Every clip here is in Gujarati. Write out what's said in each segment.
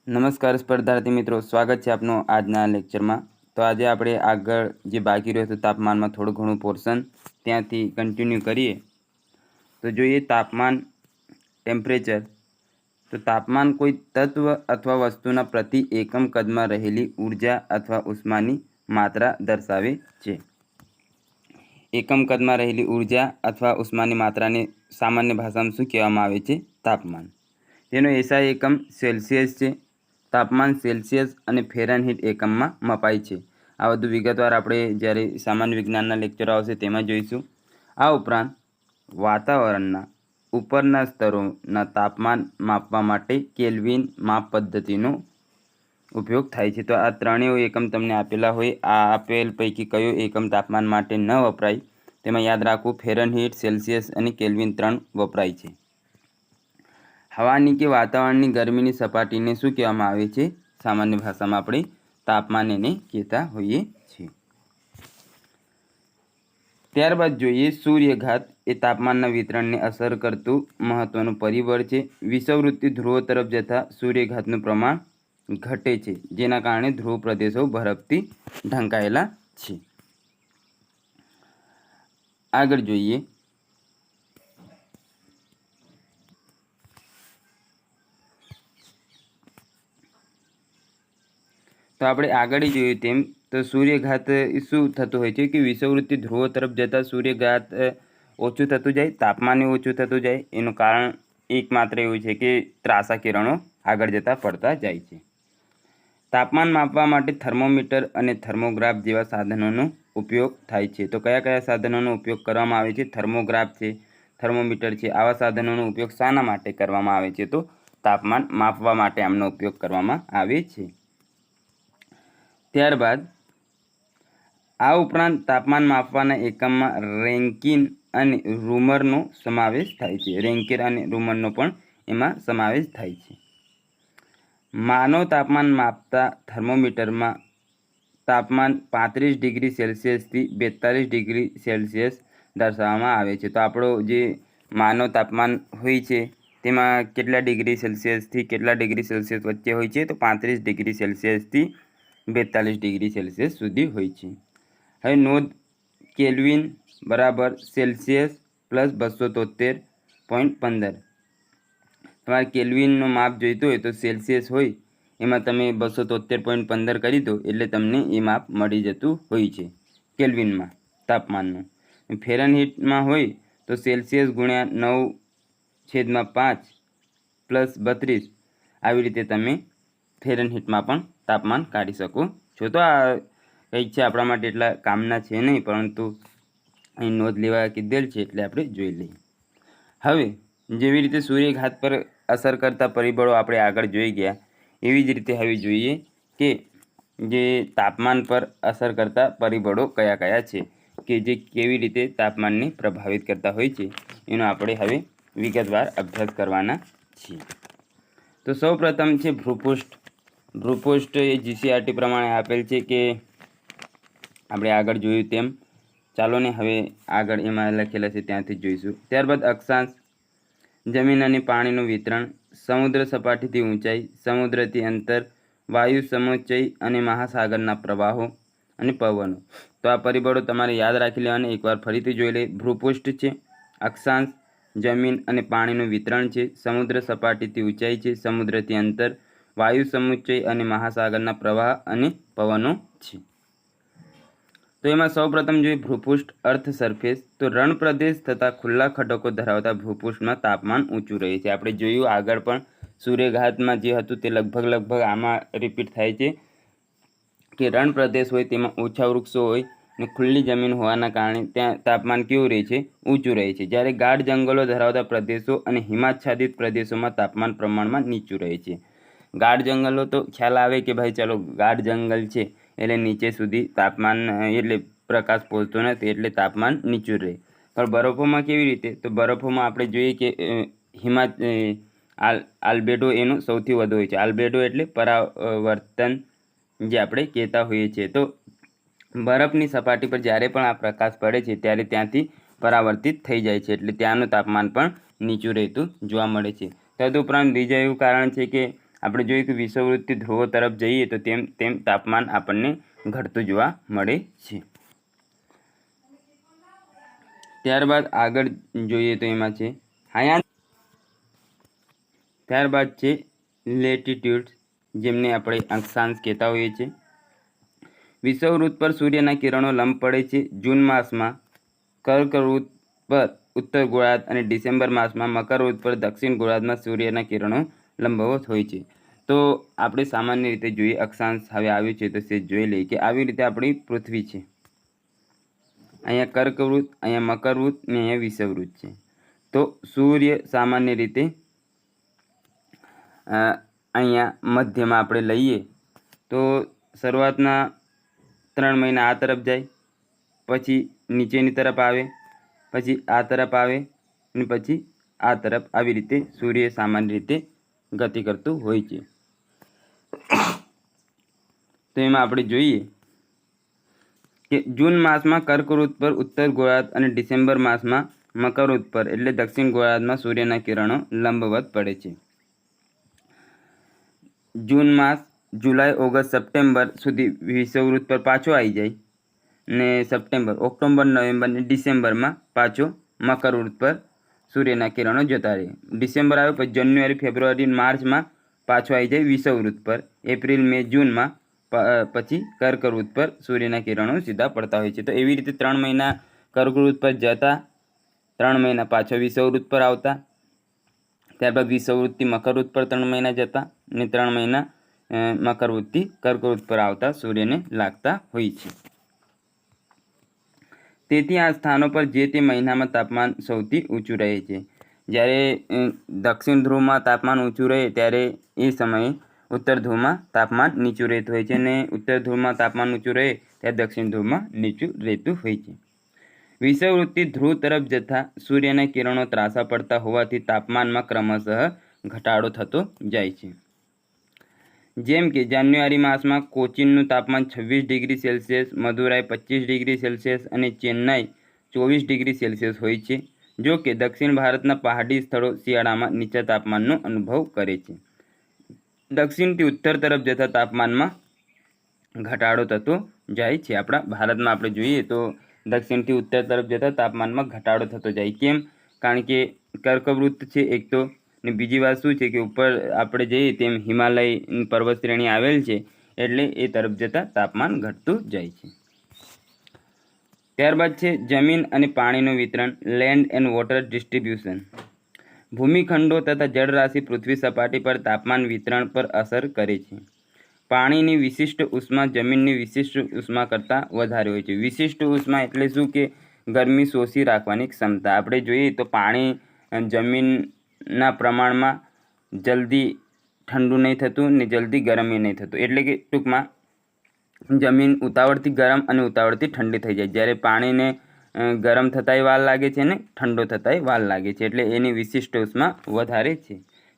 નમસ્કાર સ્પર્ધાર્થી મિત્રો, સ્વાગત છે આપનું આજના લેક્ચરમાં। તો આજે આપણે આગળ જે બાકી રહ્યું હતું તાપમાનમાં થોડું ઘણું પોર્શન ત્યાંથી કન્ટિન્યુ કરીએ। તો જોઈએ તાપમાન ટેમ્પરેચર। તો તાપમાન કોઈ તત્વ અથવા વસ્તુના પ્રતિ એકમ કદમાં રહેલી ઉર્જા અથવા ઉષ્માની માત્રા દર્શાવે છે। એકમ કદમાં રહેલી ઉર્જા અથવા ઉષ્માની માત્રાને સામાન્ય ભાષામાં શું કહેવામાં આવે છે? તાપમાન। તેનો એસઆઈ એકમ સેલ્સિયસ છે। તાપમાન સેલ્સિયસ અને ફેરનહીટ એકમમાં મપાય છે। આ બધું વિગતવાર આપણે જ્યારે સામાન્ય વિજ્ઞાનના લેક્ચરો આવશે તેમાં જોઈશું। આ ઉપરાંત વાતાવરણના ઉપરના સ્તરોના તાપમાન માપવા માટે કેલ્વિન માપ પદ્ધતિનો ઉપયોગ થાય છે। તો આ ત્રણેય એકમ તમને આપેલા હોય, આ આપેલ પૈકી કયો એકમ તાપમાન માટે ન વપરાય તેમાં યાદ રાખવું, ફેરનહીટ, સેલ્સિયસ અને કેલ્વિન 3 વપરાય છે। હવાની કે વાતાવરણની ગરમીની સપાટીને શું કહેવામાં આવે છે? સામાન્ય ભાષામાં આપણે તાપમાન એને કહેતા હોઈએ છીએ। ત્યારબાદ જોઈએ સૂર્યઘાત એ તાપમાનના વિતરણને અસર કરતું મહત્વનું પરિબળ છે। વિષુવવૃત્તીય ધ્રુવો તરફ જતા સૂર્યઘાતનું પ્રમાણ ઘટે છે, જેના કારણે ધ્રુવ પ્રદેશો બરફથી ઢંકાયેલા છે। આગળ જોઈએ તો આપણે આગળ જોયું તેમ તો સૂર્યઘાત શું થતું હોય છે કે વિષુવવૃત્તીય ધ્રુવો તરફ જતાં સૂર્યઘાત ઓછું થતું જાય, તાપમાન ઓછું થતું જાય। એનું કારણ એકમાત્ર એવું છે કે ત્રાંસા કિરણો આગળ જતાં પડતા જાય છે। તાપમાન માપવા માટે થર્મોમીટર અને થર્મોગ્રાફ જેવા સાધનોનો ઉપયોગ થાય છે। તો કયા કયા સાધનોનો ઉપયોગ કરવામાં આવે છે? થર્મોગ્રાફ છે, થર્મોમીટર છે। આવા સાધનોનો ઉપયોગ શાના માટે કરવામાં આવે છે? તો તાપમાન માપવા માટે આમનો ઉપયોગ કરવામાં આવે છે। ત્યારબાદ આ ઉપરાંત તાપમાન માપવાના એકમમાં રેન્કિન અને રૂમરનો સમાવેશ થાય છે। રેન્કિન અને રૂમરનો પણ એમાં સમાવેશ થાય છે। માનવ તાપમાન માપતા થર્મોમીટરમાં તાપમાન 35 ડિગ્રી સેલ્સિયસથી 42 ડિગ્રી સેલ્સિયસ દર્શાવવામાં આવે છે। તો આપણો જે માનવ તાપમાન હોય છે તેમાં કેટલા ડિગ્રી સેલ્સિયસથી કેટલા ડિગ્રી સેલ્સિયસ વચ્ચે હોય છે? તો 35 ડિગ્રી સેલ્સિયસથી 42 ડિગ્રી સેલ્સિયસ સુધી હોય છે। હવે નોંધ, કેલ્વિન બરાબર સેલ્સિયસ પ્લસ 273.15। તમારે કેલ્વિનનો માપ જોઈતું હોય તો સેલ્સિયસ હોય એમાં તમે 273.15 કરી દો એટલે તમને એ માપ મળી જતું હોય છે કેલ્વિનમાં તાપમાનનું। ફેરનહીટમાં હોય તો સેલ્સિયસ ગુણ્યા 9/5 પ્લસ 32, આવી રીતે તમે ફેરનહીટમાં પણ તાપમાન કાઢી શકો છો। તો આ કંઈક છે આપણા માટે એટલા કામના છે નહીં, પરંતુ અહીં નોંધ લેવા કીધેલ છે એટલે આપણે જોઈ લઈએ। હવે જેવી રીતે સૂર્યઘાત પર અસર કરતા પરિબળો આપણે આગળ જોઈ ગયા, એવી જ રીતે હવે જોઈએ કે જે તાપમાન પર અસર કરતા પરિબળો કયા કયા છે કે જે કેવી રીતે તાપમાનને પ્રભાવિત કરતા હોય છે એનો આપણે હવે વિગતવાર અભ્યાસ કરવાના છીએ। તો સૌપ્રથમ છે ભૂપૃષ્ઠ। ભૂપૃષ્ઠ એ જીસીઆરટી પ્રમાણે આપેલ છે કે આપણે આગળ જોયું તેમ, ચાલો ને હવે આગળ એમાં લખેલા છે ત્યાંથી જોઈશું। ત્યારબાદ અક્ષાંશ, જમીન અને પાણીનું વિતરણ, સમુદ્ર સપાટીથી ઊંચાઈ, સમુદ્રથી અંતર, વાયુ સમુચ્ચય અને મહાસાગરના પ્રવાહો અને પવનો। તો આ પરિબળો તમારે યાદ રાખી લેવાના, એકવાર ફરીથી જોઈ લઈએ। ભૂપૃષ્ઠ છે, અક્ષાંશ જમીન અને પાણીનું વિતરણ છે, સમુદ્ર સપાટીથી ઊંચાઈ છે, સમુદ્રથી અંતર, વાયુ સમુચ્ચય અને મહાસાગરના પ્રવાહ અને પવનો છે। તો એમાં સૌપ્રથમ જોઈએ ભૂપૃષ્ઠ, અર્થ સરફેસ। તો રણ પ્રદેશ તથા ખુલ્લા ખડકો ધરાવતા ભૂપૃષ્ઠમાં તાપમાન ઊંચું રહે છે। આપણે જોયું આગળ પણ સૂર્યઘાતમાં જે હતું તે લગભગ આમાં રિપીટ થાય છે કે રણ પ્રદેશ હોય તેમાં ઓછા વૃક્ષો હોય અને ખુલ્લી જમીન હોવાના કારણે ત્યાં તાપમાન કેવું રહે છે? ઊંચું રહે છે। જ્યારે ગાઢ જંગલો ધરાવતા પ્રદેશો અને હિમાચ્છાદિત પ્રદેશોમાં તાપમાન પ્રમાણમાં નીચું રહે છે। ગાઢ જંગલો તો ખ્યાલ આવે કે ભાઈ ચાલો ગાઢ જંગલ છે એટલે નીચે સુધી તાપમાન એટલે પ્રકાશ પહોંચતો નથી એટલે તાપમાન નીચું રહે। પણ બરફોમાં કેવી રીતે? તો બરફોમાં આપણે જોઈએ કે આલ્બેડો એનો સૌથી વધુ હોય છે। આલ્બેડો એટલે પરાવર્તન જે આપણે કહેતા હોઈએ છીએ। તો બરફની સપાટી પર જ્યારે પણ આ પ્રકાશ પડે છે ત્યારે ત્યાંથી પરાવર્તિત થઈ જાય છે એટલે ત્યાંનું તાપમાન પણ નીચું રહેતું જોવા મળે છે। તદુપરાંત બીજા એવું કારણ છે કે આપણે જોઈએ કે વિષુવવૃત્તથી ધ્રુવો તરફ જઈએ તો તેમ તેમ તાપમાન આપણને ઘટતું જોવા મળે છે. ત્યારબાદ આગળ જોઈએ તો એમાં છે હાયાન. ત્યારબાદ છે લેટિટ્યૂડ, જેમને આપણે અક્ષાંશ કહેતા હોઈએ છીએ. વિષુવવૃત્ત પર સૂર્યના કિરણો લંબ પડે છે. જૂન માસમાં કર્કવૃત્ત પર ઉત્તર ગોળાર્ધ અને ડિસેમ્બર માસમાં મકરવૃત્ત પર દક્ષિણ ગોળાર્ધમાં સૂર્યના કિરણો લંબવત હોય છે. તો આપણે સામાન્ય રીતે જોઈએ અક્ષાંશ હવે આવ્યું છે તો તે જોઈ લઈએ કે આવી રીતે આપણી પૃથ્વી છે. અહીંયા કર્કવૃત્ત, અહીંયા મકરવૃત્ત ને અહીંયા વિષુવવૃત્ત છે. તો સૂર્ય સામાન્ય રીતે અહીંયા મધ્યમાં આપણે લઈએ તો શરૂઆતના 3 મહિના આ તરફ જાય, પછી નીચેની તરફ આવે, પછી આ તરફ આવે અને પછી આ તરફ, આવી રીતે સૂર્ય સામાન્ય રીતે ગતિ કરતું હોય છે. તો એમાં આપણે જોઈએ કે જૂન માસમાં કર્કવૃત્ત પર ઉત્તર ગોળાર્ધ અને ડિસેમ્બર માસમાં મકરવૃત્ત પર એટલે દક્ષિણ ગોળાર્ધમાં સૂર્યના કિરણો લંબવત પડે છે. જૂન માસ જુલાઈ, ઓગસ્ટ, સપ્ટેમ્બર સુધી વિષુવવૃત્ત પર પાછો આવી જાય ને સપ્ટેમ્બર, ઓક્ટોબર, નવેમ્બર ને ડિસેમ્બરમાં પાછો મકરવૃત્ત પર સૂર્યના કિરણો જતા રહે. ડિસેમ્બર આવે પછી જાન્યુઆરી, ફેબ્રુઆરી, માર્ચમાં પાછો આવી જાય વિષુવવૃત્ત પર. એપ્રિલ, મે, જૂનમાં પછી કર્કવૃત્ત પર સૂર્યના કિરણો સીધા પડતા હોય છે. તો એવી રીતે 3 મહિના કર્કવૃત્ત પર જતા, 3 મહિના પાછો વિષુવવૃત્ત પર આવતા, ત્યારબાદ વિષુવવૃત્તથી મકરવૃત્ત પર 3 મહિના જતા ને 3 મહિના મકરવૃત્તથી કર્કવૃત્ત પર આવતા સૂર્યને લાગતા હોય છે. તેથી આ સ્થાનો પર જે તે મહિનામાં તાપમાન સૌથી ઊંચું રહે છે. જ્યારે દક્ષિણ ધ્રુવમાં તાપમાન ઊંચું રહે ત્યારે એ સમયે ઉત્તર ધ્રુવમાં તાપમાન નીચું રહેતું હોય છે અને ઉત્તર ધ્રુવમાં તાપમાન ઊંચું રહે ત્યારે દક્ષિણ ધ્રુવમાં નીચું રહેતું હોય છે. વિષુવવૃત્તથી ધ્રુવ તરફ જતા સૂર્યના કિરણો ત્રાંસા પડતા હોવાથી તાપમાનમાં ક્રમશઃ ઘટાડો થતો જાય છે. જેમ કે જાન્યુઆરી માસમાં કોચીનનું તાપમાન 26 degree Celsius, Madurai 25 degree Celsius અને ચેન્નાઈ 24 ડિગ્રી સેલ્સિયસ હોય છે. જો કે દક્ષિણ ભારતના પહાડી સ્થળો શિયાળામાં નીચા તાપમાનનો અનુભવ કરે છે. દક્ષિણથી ઉત્તર તરફ જતા તાપમાનમાં ઘટાડો થતો જાય છે. આપણા ભારતમાં આપણે જોઈએ તો દક્ષિણથી ઉત્તર તરફ જતા તાપમાનમાં ઘટાડો થતો જાય. કેમ? કારણ કે કર્કવૃત્ત છે એક તો, ને બીજી વાત શું છે કે ઉપર આપણે જઈએ તેમ હિમાલય પર્વત શ્રેણી આવેલ છે એટલે એ તરફ જતાં તાપમાન ઘટતું જાય છે. ત્યારબાદ છે જમીન અને પાણીનું વિતરણ, લેન્ડ એન્ડ વોટર ડિસ્ટ્રીબ્યુશન. ભૂમિખંડો તથા જળરાશિ પૃથ્વી સપાટી પર તાપમાન વિતરણ પર અસર કરે છે. પાણીની વિશિષ્ટ ઉષ્મા જમીનની વિશિષ્ટ ઉષ્મા કરતાં વધારે હોય છે. વિશિષ્ટ ઉષ્મા એટલે શું કે ગરમી શોષી રાખવાની ક્ષમતા. આપણે જોઈએ તો પાણી જમીનના પ્રમાણમાં જલ્દી ઠંડુ નહીં થતું ને જલ્દી ગરમ નહીં થતું. એટલે કે ટૂંકમાં જમીન ઉતાવળથી ગરમ અને ઉતાવળથી ઠંડી થઈ જાય. જ્યારે પાણીને ગરમ થતાંય વાર લાગે છે ને ઠંડો થતાંય વાર લાગે છે. એટલે એની વિશિષ્ટ ઉષ્મા વધારે છે,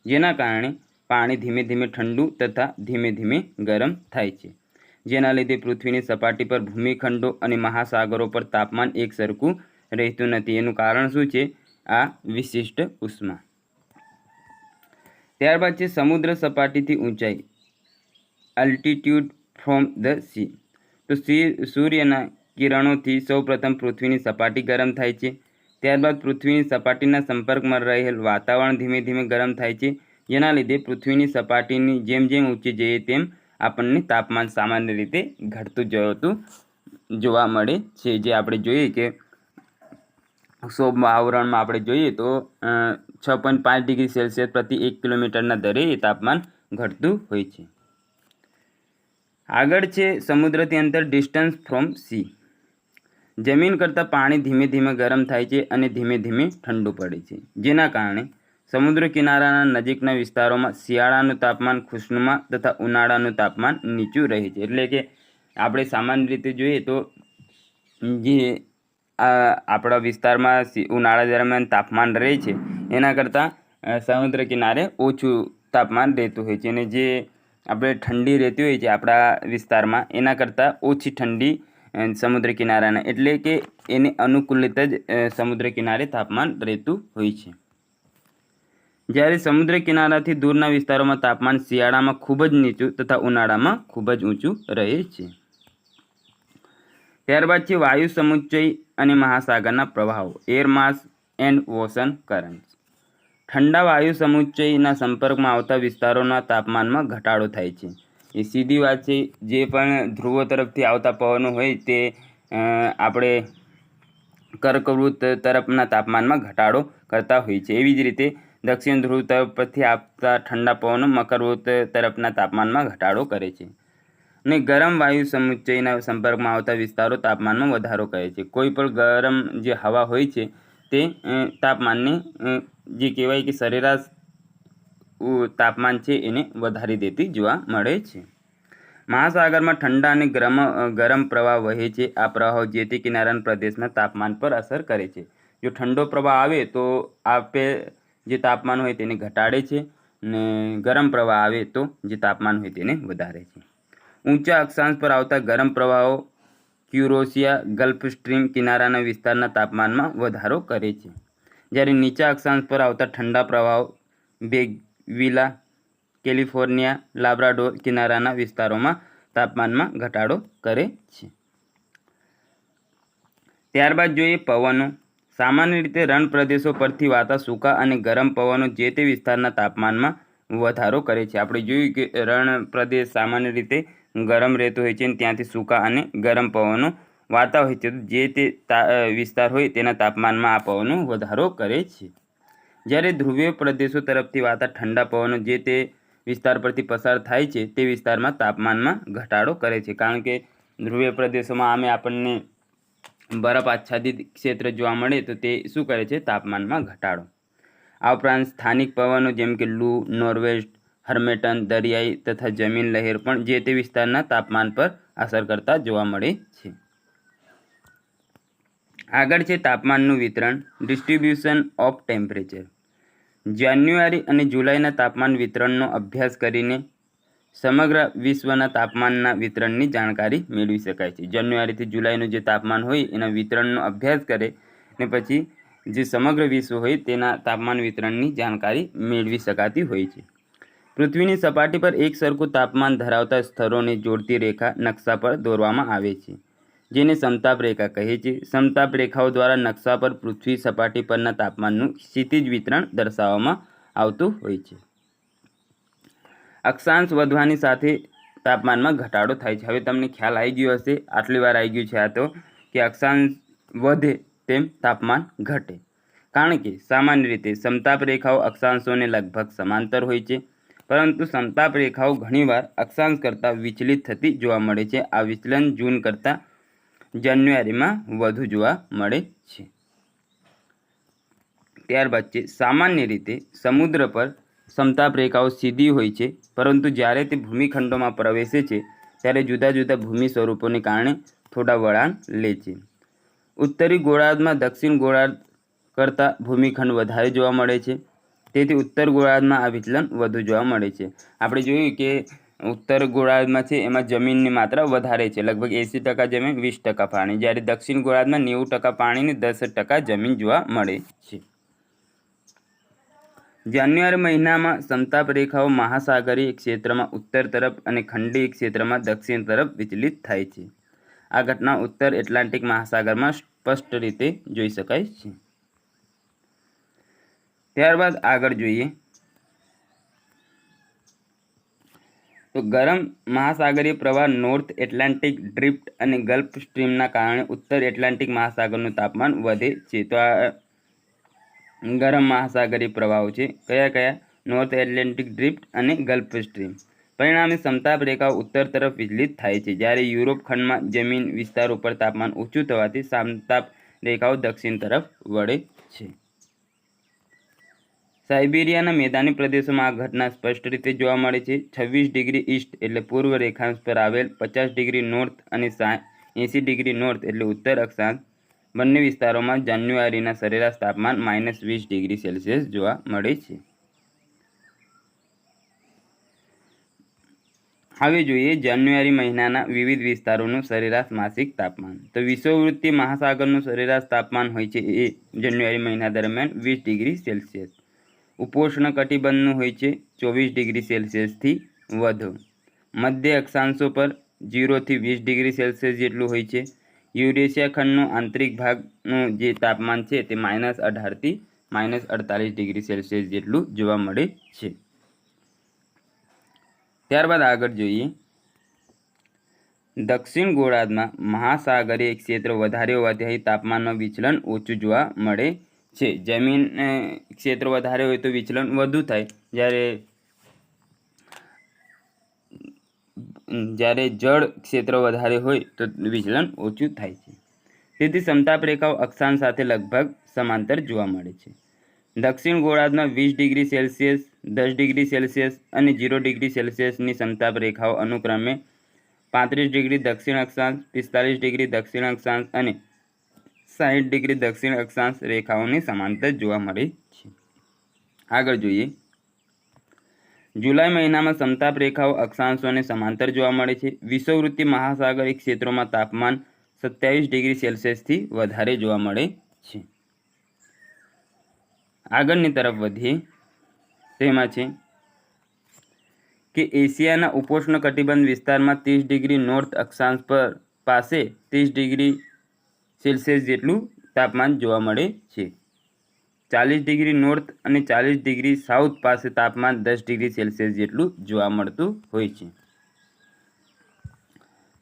જેના કારણે પાણી ધીમે ધીમે ઠંડુ તથા ધીમે ધીમે ગરમ થાય છે. જેના લીધે પૃથ્વીની સપાટી પર ભૂમિખંડો અને મહાસાગરો પર તાપમાન એક સરખું રહેતું નથી. એનું કારણ શું છે? આ વિશિષ્ટ ઉષ્મા. ત્યારબાદ છે સમુદ્ર સપાટીથી ઊંચાઈ, અલ્ટિટ્યૂડ ફ્રોમ ધ સી. તો સૂર્યના કિરણોથી સૌપ્રથમ પૃથ્વીની સપાટી ગરમ થાય છે. ત્યારબાદ પૃથ્વીની સપાટીના સંપર્કમાં રહેલ વાતાવરણ ધીમે ધીમે ગરમ થાય છે. જેના લીધે પૃથ્વીની સપાટીની જેમ જેમ ઊંચી જઈએ તેમ આપણને તાપમાન સામાન્ય રીતે ઘટતું જતું જોવા મળે છે. જે આપણે જોઈએ કે ક્ષોભ આવરણમાં આપણે જોઈએ તો 6.5 ડિગ્રી સેલ્સિયસ પ્રતિ 1 કિલોમીટરના દરે એ તાપમાન ઘટતું હોય છે. આગળ છે સમુદ્રથી અંતર, ડિસ્ટન્સ ફ્રોમ સી. જમીન કરતાં પાણી ધીમે ધીમે ગરમ થાય છે અને ધીમે ધીમે ઠંડુ પડે છે. જેના કારણે સમુદ્ર કિનારાના નજીકના વિસ્તારોમાં શિયાળાનું તાપમાન ખુશનુમા તથા ઉનાળાનું તાપમાન નીચું રહે છે. એટલે કે આપણે સામાન્ય રીતે જોઈએ તો જે આપણા વિસ્તારમાં ઉનાળા દરમિયાન તાપમાન રહે છે એના કરતાં સમુદ્ર કિનારે ઓછું તાપમાન રહેતું હોય છે. અને જે આપણે ઠંડી રહેતી હોય છે આપણા વિસ્તારમાં એના કરતાં ઓછી ઠંડી સમુદ્ર કિનારાના, એટલે કે એને અનુકૂલિત જ સમુદ્ર કિનારે તાપમાન રહેતું હોય છે. જ્યારે સમુદ્ર કિનારાથી દૂરના વિસ્તારોમાં તાપમાન શિયાળામાં ખૂબ જ નીચું તથા ઉનાળામાં ખૂબ જ ઊંચું રહે છે. ત્યારબાદ છે વાયુ સમુચ્ચય અને મહાસાગરના પ્રવાહો, air mass and ocean currents. ઠંડા વાયુ સમુચ્ચયના સંપર્કમાં આવતા વિસ્તારોના તાપમાનમાં ઘટાડો થાય છે. એ સીધી વાત છે. જે પણ ધ્રુવો તરફથી આવતા પવનો હોય તે આપણે કર્કવૃત્ત તરફના તાપમાનમાં ઘટાડો કરતા હોય છે. એવી જ રીતે દક્ષિણ ધ્રુવ તરફથી આવતા ઠંડા પવનો મકરવૃત્ત તરફના તાપમાનમાં ઘટાડો કરે છે. અને ગરમ વાયુ સમુચ્ચયના સંપર્કમાં આવતા વિસ્તારો તાપમાનમાં વધારો કરે છે. કોઈ પણ ગરમ જે હવા હોય છે તે તાપમાનને જે કહેવાય કે સરેરાશ તાપમાન છે એને વધારી દેતી જોવા મળે છે. મહાસાગરમાં ઠંડા અને ગરમ પ્રવાહ વહે છે. આ પ્રવાહો જે તે કિનારાના પ્રદેશના તાપમાન પર અસર કરે છે. જો ઠંડો પ્રવાહ આવે તો આપે જે તાપમાન હોય તેને ઘટાડે છે, અને ગરમ પ્રવાહ આવે તો જે તાપમાન હોય તેને વધારે છે. ઊંચા અક્ષાંશ પર આવતા ગરમ પ્રવાહો ક્યુરોસિયા ગલ્ફ સ્ટ્રીમ કિનારાના વિસ્તારના તાપમાનમાં વધારો કરે છે. જ્યારે નીચા અક્ષાંશ પર આવતા ઠંડા પ્રવાહો બેગવિલા, કેલિફોર્નિયા, લાબ્રાડોર કિનારાના વિસ્તારોમાં તાપમાનમાં ઘટાડો કરે છે. ત્યારબાદ જોઈએ પવનો. સામાન્ય રીતે રણ પ્રદેશો પરથી વાતા સૂકા અને ગરમ પવનો જે તે વિસ્તારના તાપમાનમાં વધારો કરે છે. આપણે જોયું કે રણ પ્રદેશ સામાન્ય રીતે ગરમ રહેતો હોય છે, અને ત્યાંથી સૂકા અને ગરમ પવનો વાતા હોય છે. જે તે વિસ્તાર હોય તેના તાપમાનમાં આ પવનો વધારો કરે છે. જ્યારે ધ્રુવીય પ્રદેશો તરફથી વાતા ઠંડા પવનો જે તે વિસ્તાર પરથી પસાર થાય છે તે વિસ્તારમાં તાપમાનમાં ઘટાડો કરે છે. કારણ કે ધ્રુવીય પ્રદેશોમાં આમે આપણને બરફ આચ્છાદિત ક્ષેત્ર જોવા મળે તો તે શું કરે છે? તાપમાનમાં ઘટાડો. આ ઉપરાંત સ્થાનિક પવનો જેમ કે લૂ, નોર્વેસ્ટ, હર્મેટન, દરિયાઈ તથા જમીન લહેર પણ જે તે વિસ્તારના તાપમાન પર અસર કરતા જોવા મળે છે. આગળ છે તાપમાનનું વિતરણ, ડિસ્ટ્રીબ્યુશન ઓફ ટેમ્પરેચર. જાન્યુઆરી અને જુલાઈના તાપમાન વિતરણનો અભ્યાસ કરીને સમગ્ર વિશ્વના તાપમાનના વિતરણની જાણકારી મેળવી શકાય છે. જાન્યુઆરીથી જુલાઈનું જે તાપમાન હોય એના વિતરણનો અભ્યાસ કરે ને પછી જે સમગ્ર વિશ્વ હોય તેના તાપમાન વિતરણની જાણકારી મેળવી શકાતી હોય છે. પૃથ્વીની સપાટી પર એક સરખું તાપમાન ધરાવતા સ્તરોને જોડતી રેખા નકશા પર દોરવામાં આવે છે, જેને સમતાપ રેખા કહે છે. સમતાપ રેખાઓ દ્વારા નકશા પર પૃથ્વી સપાટી પરના તાપમાનનું ક્ષિતિજ વિતરણ દર્શાવવામાં આવતું હોય છે. અક્ષાંશ વધવાની સાથે તાપમાનમાં ઘટાડો થાય છે. હવે તમને ખ્યાલ આવી ગયો હશે, આટલી વાર આવી ગયું છે આ તો, કે અક્ષાંશ વધે તેમ તાપમાન ઘટે. કારણ કે સામાન્ય રીતે સમતાપ રેખાઓ અક્ષાંશોને લગભગ સમાંતર હોય છે, પરંતુ સમતાપ રેખાઓ ઘણીવાર અક્ષાંશ કરતાં વિચલિત થતી જોવા મળે છે. આ વિચલન જૂન કરતાં જાન્યુઆરીમાં વધુ જોવા મળે છે. ત્યારબાદ છે સામાન્ય રીતે સમુદ્ર પર સમતાપ રેખાઓ સીધી હોય છે, પરંતુ જ્યારે તે ભૂમિખંડોમાં પ્રવેશે છે ત્યારે જુદા જુદા ભૂમિ સ્વરૂપોને કારણે થોડા વળાંક લે છે. ઉત્તરી ગોળાર્ધમાં દક્ષિણ ગોળાર્ધ કરતાં ભૂમિખંડ વધારે જોવા મળે છે, તેથી ઉત્તર ગોળાર્ધમાં આ વિચલન વધુ જોવા મળે છે. આપણે જોયું કે ઉત્તર ગોળાર્ધમાં છે એમાં જમીનની માત્રા વધારે છે, લગભગ 80% જમીન, 20% પાણી, જ્યારે દક્ષિણ ગોળાર્ધમાં 90% પાણી ને 10% જમીન જોવા મળે છે. જાન્યુઆરી મહિનામાં સમતાપ રેખાઓ મહાસાગરીય ક્ષેત્રમાં ઉત્તર તરફ અને ખંડીય ક્ષેત્રમાં દક્ષિણ તરફ વિચલિત થાય છે. આ ઘટના ઉત્તર એટલાન્ટિક મહાસાગરમાં સ્પષ્ટ રીતે જોઈ શકાય છે. ત્યારબાદ આગળ જોઈએ તો ગરમ મહાસાગરીય પ્રવાહ નોર્થ એટલાન્ટિક ડ્રિફ્ટ અને ગલ્ફ સ્ટ્રીમના કારણે ઉત્તર એટલાન્ટિક મહાસાગરનું તાપમાન વધે છે. તો આ ગરમ મહાસાગરીય પ્રવાહો છે. કયા કયા? નોર્થ એટલાન્ટિક ડ્રિફ્ટ અને ગલ્ફ સ્ટ્રીમ. પરિણામે સમતાપ રેખાઓ ઉત્તર તરફ વિચલિત થાય છે, જ્યારે યુરોપ ખંડમાં જમીન વિસ્તાર ઉપર તાપમાન ઊંચું થવાથી સમતાપ રેખાઓ દક્ષિણ તરફ વળે છે. સાઇબેરિયાના મેદાની પ્રદેશોમાં આ ઘટના સ્પષ્ટ રીતે જોવા મળે છે. 26 ડિગ્રી ઈસ્ટ એટલે પૂર્વ રેખાંશ પર આવેલ 50 ડિગ્રી નોર્થ અને 80 ડિગ્રી નોર્થ એટલે ઉત્તર અક્ષાંશ બંને વિસ્તારોમાં જાન્યુઆરીના સરેરાશ તાપમાન -20 ડિગ્રી સેલ્સિયસ જોવા મળે છે. હવે જોઈએ જાન્યુઆરી મહિનાના વિવિધ વિસ્તારોનું સરેરાશ માસિક તાપમાન. તો વિષુવવૃત્તીય મહાસાગરનું સરેરાશ તાપમાન હોય છે એ જાન્યુઆરી મહિના દરમિયાન 20 ડિગ્રી સેલ્સિયસ. ઉपोष्ण કટિબંધનું હોય છે 24 ડિગ્રી સેલ્સિયસથી વધુ. મધ્ય અક્ષાંશો પર 0 થી 20 ડિગ્રી સેલ્સિયસ જેટલું હોય છે. યુરેશિયા ખંડનો આંતરિક ભાગનું જે તાપમાન છે તે -18 થી -48 ડિગ્રી સેલ્સિયસ જેટલું જોવા મળે છે. ત્યારબાદ આગળ જોઈએ, દક્ષિણ ગોળાર્ધમાં મહાસાગરીય ક્ષેત્ર વધારે હોવાથી અહીં તાપમાનમાં વિચલન ઓછું જોવા મળે છે. જમીન ક્ષેત્ર વધારે હોય તો વિચલન વધુ થાય, જ્યારે જળ ક્ષેત્ર વધારે હોય તો વિચલન ઓછું થાય છે. તેથી સમતાપ રેખાઓ અક્ષાંશ સાથે લગભગ સમાંતર જોવા મળે છે. દક્ષિણ ગોળાર્ધમાં 20 ડિગ્રી સેલ્સિયસ, 10 ડિગ્રી સેલ્સિયસ અને 0 ડિગ્રી સેલ્સિયસની સમતાપ રેખાઓ અનુક્રમે 35 ડિગ્રી દક્ષિણ અક્ષાંશ, 45 ડિગ્રી દક્ષિણ અક્ષાંશ અને 60 ડિગ્રી દક્ષિણ અક્ષાંશ રેખાઓની સમાંતર જોવા મળે છે. આગળ જોઈએ, જુલાઈ મહિનામાં સમતાપ રેખાઓ અક્ષાંશોને સમાંતર જોવા મળે છે. વિષુવવૃત્તીય મહાસાગરીય ક્ષેત્રોમાં તાપમાન 27 ડિગ્રી સેલ્સિયસથી વધારે જોવા મળે છે. આગળની તરફ વધીએ, તેમાં છે કે એશિયાના ઉपोષ્ણ કટિબંધ વિસ્તારમાં 30 ડિગ્રી નોર્થ અક્ષાંશ પર પાસે 30 ડિગ્રી સેલ્સિયસ જેટલું તાપમાન જોવા મળે છે. 40 ડિગ્રી નોર્થ અને 40 ડિગ્રી સાઉથ પાસે તાપમાન 10 ડિગ્રી સેલ્સિયસ જેટલું જોવા મળતું હોય છે.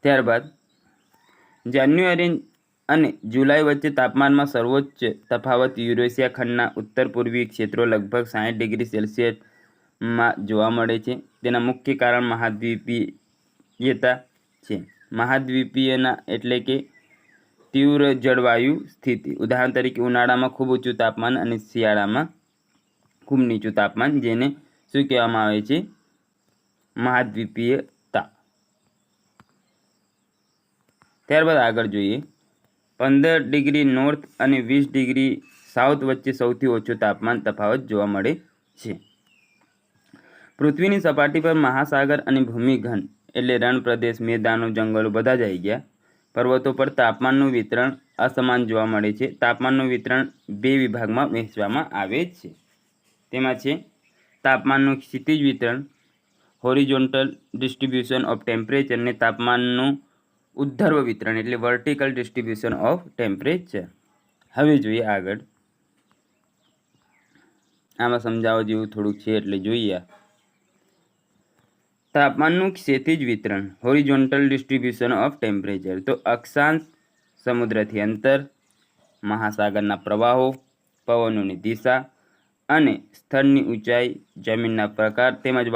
ત્યારબાદ જાન્યુઆરી અને જુલાઈ વચ્ચે તાપમાનમાં સર્વોચ્ચ તફાવત યુરેશિયા ખંડના ઉત્તર પૂર્વીય ક્ષેત્રો લગભગ 60 ડિગ્રી સેલ્સિયસમાં જોવા મળે છે. તેના મુખ્ય કારણ મહાદ્વીપીયતા છે. મહાદ્વીપીયના એટલે કે તીવ્ર જળવાયુ સ્થિતિ. ઉદાહરણ તરીકે ઉનાળામાં ખૂબ ઊંચું તાપમાન અને શિયાળામાં ખૂબ નીચું તાપમાન, જેને શું કહેવામાં આવે છે? મહાદ્વીપીયતા. ત્યારબાદ આગળ જોઈએ, 15 ડિગ્રી નોર્થ અને 20 ડિગ્રી સાઉથ વચ્ચે સૌથી ઓછું તાપમાન તફાવત જોવા મળે છે. પૃથ્વીની સપાટી પર મહાસાગર અને ભૂમિઘન એટલે રણ પ્રદેશ, મેદાનો, જંગલો બધા જ આવી ગયા. પર્વતો પર તાપમાનનું વિતરણ અસમાન જોવા મળે છે. તાપમાનનું વિતરણ 2 વિભાગમાં વહેંચવામાં આવે છે. તેમાં છે તાપમાનનું ક્ષિતિજ વિતરણ, હોરિઝોન્ટલ ડિસ્ટ્રીબ્યુશન ઓફ ટેમ્પરેચર, અને તાપમાનનું ઉદ્ધર્વ વિતરણ એટલે વર્ટિકલ ડિસ્ટ્રીબ્યુશન ઓફ ટેમ્પરેચર. હવે જોઈએ આગળ, આમાં સમજાવવા જેવું થોડુંક છે એટલે જોઈએ. તાપમાનનું ક્ષિતિજ વિતરણ, હોરિઝોન્ટલ ડિસ્ટ્રીબ્યુશન ઓફ ટેમ્પરેચર. તો અક્ષાંશ સમુદ્રથી અંતર, મહાસાગરના પ્રવાહો, પવનોની દિશા અને સ્થળની ઊંચાઈ, જમીનના પ્રકાર તેમજ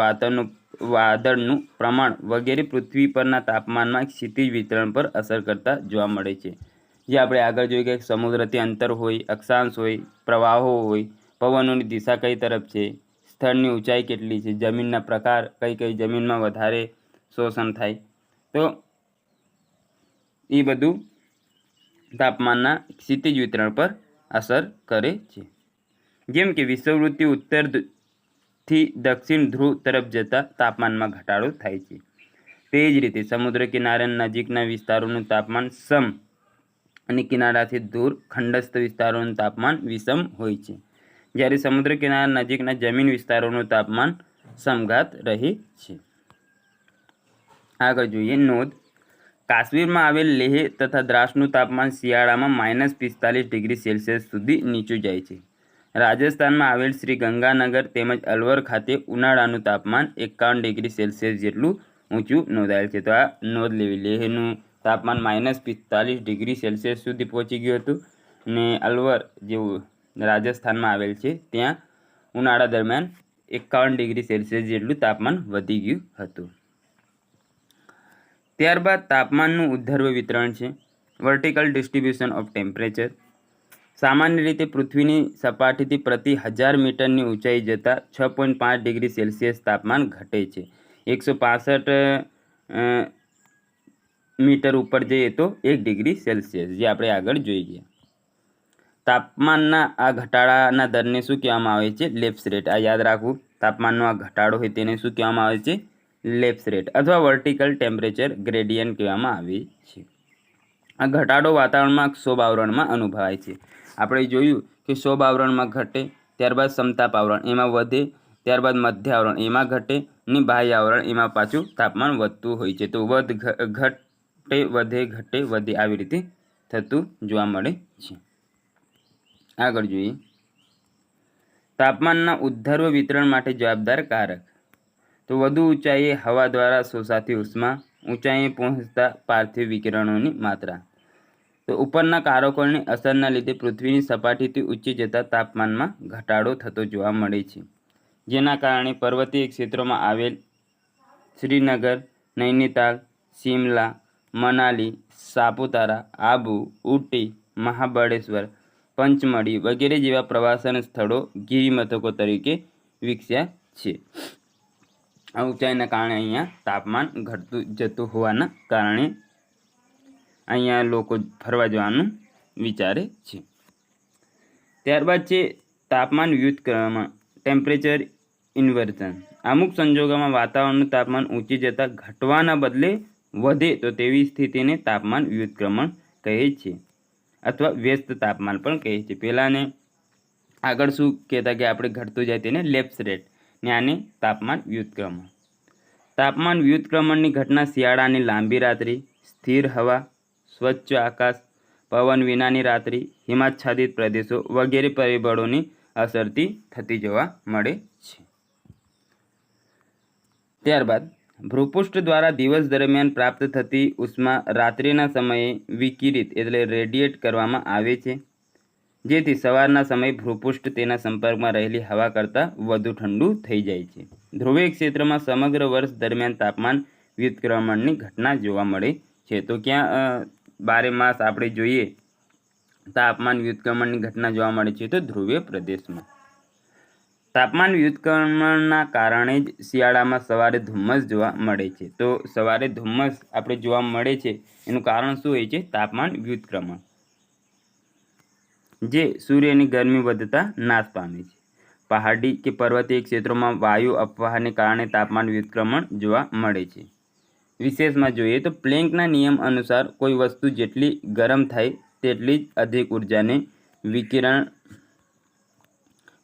વાદળનું પ્રમાણ વગેરે પૃથ્વી પરના તાપમાનમાં ક્ષિતિજ વિતરણ પર અસર કરતા જોવા મળે છે. જે આપણે આગળ જોઈએ કે સમુદ્રથી અંતર હોય, અક્ષાંશ હોય, પ્રવાહો હોય, પવનોની દિશા કઈ તરફ છે, સ્થળની ઊંચાઈ કેટલી છે, જમીનના પ્રકાર, કઈ જમીનમાં વધારે શોષણ થાય, તો એ બધું તાપમાનના ક્ષિતિજ વિતરણ પર અસર કરે છે. જેમ કે વિષુવવૃત્તીય ઉત્તરથી દક્ષિણ ધ્રુવ તરફ જતા તાપમાનમાં ઘટાડો થાય છે. તે જ રીતે સમુદ્ર કિનારાના નજીકના વિસ્તારોનું તાપમાન સમ અને કિનારાથી દૂર ખંડસ્થ વિસ્તારોનું તાપમાન વિષમ હોય છે, જ્યારે સમુદ્ર કિનારા નજીકના જમીન વિસ્તારોનું તાપમાન સમઘાત રહે છે. આગળ જોઈએ, નોંધ. કાશ્મીરમાં આવેલ લેહ તથા દ્રાસનું તાપમાન શિયાળામાં -45 ડિગ્રી સેલ્સિયસ સુધી નીચું જાય છે. રાજસ્થાનમાં આવેલ શ્રી ગંગાનગર તેમજ અલવર ખાતે ઉનાળાનું તાપમાન 51 ડિગ્રી સેલ્સિયસ જેટલું ઊંચું નોંધાયેલ છે. તો આ નોંધ લેવી. લેહનું તાપમાન -45 ડિગ્રી સેલ્સિયસ સુધી પહોંચી ગયું હતું, અને અલવર જેવું રાજસ્થાનમાં આવેલ છે ત્યાં ઉનાળા દરમિયાન 51 ડિગ્રી સેલ્સિયસ જેટલું તાપમાન વધી ગયું હતું. ત્યારબાદ તાપમાનનું ઉદ્ધર્વ વિતરણ છે, વર્ટિકલ ડિસ્ટ્રીબ્યુશન ઓફ ટેમ્પરેચર. સામાન્ય રીતે પૃથ્વીની સપાટીથી પ્રતિ 1000 મીટરની ઊંચાઈ જતાં 6.5 ડિગ્રી સેલ્સિયસ તાપમાન ઘટે છે. 165 મીટર ઉપર જઈએ તો 1 ડિગ્રી સેલ્સિયસ, જે આપણે આગળ જોઈ ગયા. તાપમાનના આ ઘટાડાના દરને શું કહેવામાં આવે છે? Lapse rate. આ યાદ રાખવું. તાપમાનનો આ ઘટાડો હોય તેને શું કહેવામાં આવે છે? લેપ્સ રેટ અથવા વર્ટિકલ ટેમ્પરેચર ગ્રેડિયન્ટ કહેવામાં આવે છે. આ ઘટાડો વાતાવરણમાં ક્ષોભ આવરણમાં અનુભવાય છે. આપણે જોયું કે ક્ષોભ આવરણમાં ઘટે ત્યારબાદ સમતાપ આવરણ એમાં વધે, ત્યારબાદ મધ્ય આવરણ એમાં ઘટે, અને બાહ્ય આવરણ એમાં પાછું તાપમાન વધતું હોય છે. તો ઘટે વધે ઘટે વધે આવી રીતે થતું જોવા મળે છે. આગળ જોઈએ તાપમાનના ઉદ્ધર્વ વિતરણ માટે જવાબદાર કારક. તો વધુ ઊંચાઈએ હવા દ્વારા શોષાતી ઉષ્મા, ઊંચાઈએ પહોંચતા પાર્થિવ વિકિરણોની માત્રા. તો ઉપરના કારકોની અસરના લીધે પૃથ્વીની સપાટીથી ઊંચી જતા તાપમાનમાં ઘટાડો થતો જોવા મળે છે, જેના કારણે પર્વતીય ક્ષેત્રોમાં આવેલ શ્રીનગર, નૈનીતાલ, શિમલા, મનાલી, સાપુતારા, આબુ, ઊટી, મહાબળેશ્વર, પંચમઢી વગેરે જેવા પ્રવાસન સ્થળો ગિરિમથકો તરીકે વિકસ્યા છે. આ ઊંચાઈના કારણે અહીંયા તાપમાન ઘટતું જતું હોવાના કારણે અહીંયા લોકો ફરવા જવાનું વિચારે છે. ત્યારબાદ છે તાપમાન વ્યુત્ક્રમણ, ટેમ્પરેચર ઇન્વર્ઝન. અમુક સંજોગોમાં વાતાવરણનું તાપમાન ઊંચી જતાં ઘટવાના બદલે વધે તો તેવી સ્થિતિને તાપમાન વ્યુત્ક્રમણ કહે છે, અથવા વ્યસ્ત તાપમાન પણ કહે છે. પહેલાંને આગળ શું કહેતા કે આપણે ઘટતું જાય તેને લેપ્સ રેટ, ને આને તાપમાન વ્યુત્ક્રમણ. તાપમાન વ્યુત્ક્રમણની ઘટના શિયાળાની લાંબી રાત્રિ, સ્થિર હવા, સ્વચ્છ આકાશ, પવન વિનાની રાત્રિ, હિમાચ્છાદિત પ્રદેશો વગેરે પરિબળોની અસરથી થતી જોવા મળે છે. ત્યારબાદ ભૂપૃષ્ઠ દ્વારા દિવસ દરમિયાન પ્રાપ્ત થતી ઉષ્મા રાત્રિના સમયે વિકિરિત એટલે રેડિયેટ કરવામાં આવે છે, જેથી સવારના સમયે ભૂપૃષ્ઠ તેના સંપર્કમાં રહેલી હવા કરતાં વધુ ઠંડુ થઈ જાય છે. ધ્રુવીય ક્ષેત્રમાં સમગ્ર વર્ષ દરમિયાન તાપમાન વ્યુત્ક્રમણની ઘટના જોવા મળે છે. તો ક્યાં 12 માસ આપણે જોઈએ તાપમાન વ્યુત્ક્રમણની ઘટના જોવા મળે છે? તો ધ્રુવીય પ્રદેશમાં. તાપમાન વ્યુત્ક્રમણના કારણે જ શિયાળામાં સવારે ધુમ્મસ જોવા મળે છે. તો સવારે ધુમ્મસ આપણે જોવા મળે છે એનું કારણ શું હોય છે? તાપમાન વ્યુત્ક્રમણ, જે સૂર્યની ગરમી વધતા નાશ પામે છે. પહાડી કે પર્વતીય ક્ષેત્રોમાં વાયુ અપવાહને કારણે તાપમાન વ્યુત્ક્રમણ જોવા મળે છે. વિશેષમાં જોઈએ તો પ્લેન્કના નિયમ અનુસાર કોઈ વસ્તુ જેટલી ગરમ થાય તેટલી જ અધિક ઉર્જાને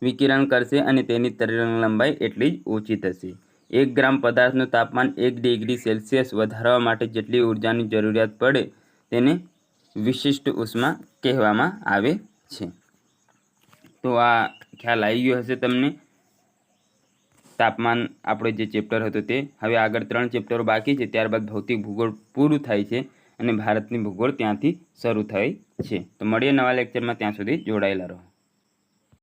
વિકિરણ કરશે અને તેની તરંગલંબાઈ એટલી જ ઓછી થશે. 1 ગ્રામ પદાર્થનું તાપમાન 1 ડિગ્રી સેલ્સિયસ વધારવા માટે જેટલી ઉર્જાની જરૂરિયાત પડે તેને વિશિષ્ટ ઉષ્મા કહેવામાં આવે છે. તો આ ખ્યાલ આવી ગયો હશે તમને. તાપમાન આપણો જે ચેપ્ટર હતો તે. હવે આગળ 3 ચેપ્ટરો બાકી છે, ત્યારબાદ ભૌતિક ભૂગોળ પૂરું થાય છે અને ભારતની ભૂગોળ ત્યાંથી શરૂ થાય છે. તો મળીએ નવા લેક્ચરમાં, ત્યાં સુધી જોડાયેલા રહો.